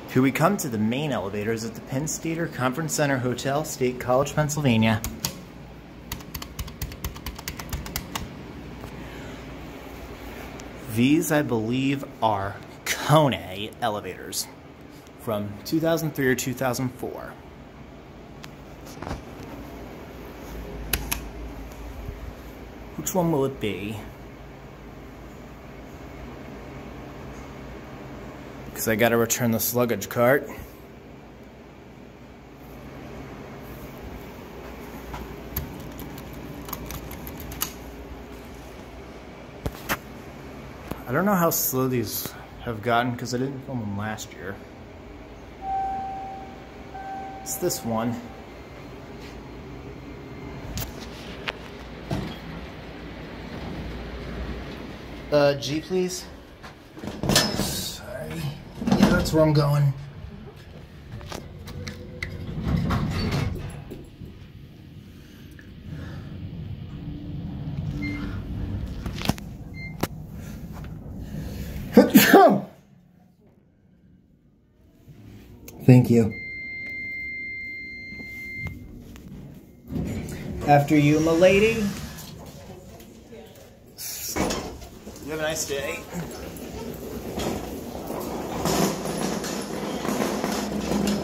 Here we come to the main elevators at the Penn State Conference Center Hotel, State College, Pennsylvania. These, I believe, are Kone elevators from 2003 or 2004. Which one will it be? Because I gotta return this luggage cart. I don't know how slow these have gotten because I didn't film them last year. It's this one. G, please. Sorry. Yeah, that's where I'm going. Thank you. After you, my lady. You have a nice day.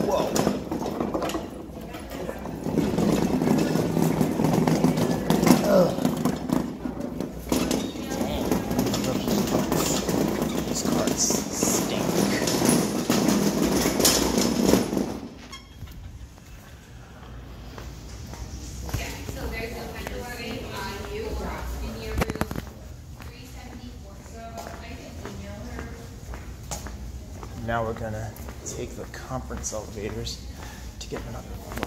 Whoa. Ugh. Dang. These carts stink. Now we're gonna take the conference elevators to get another one.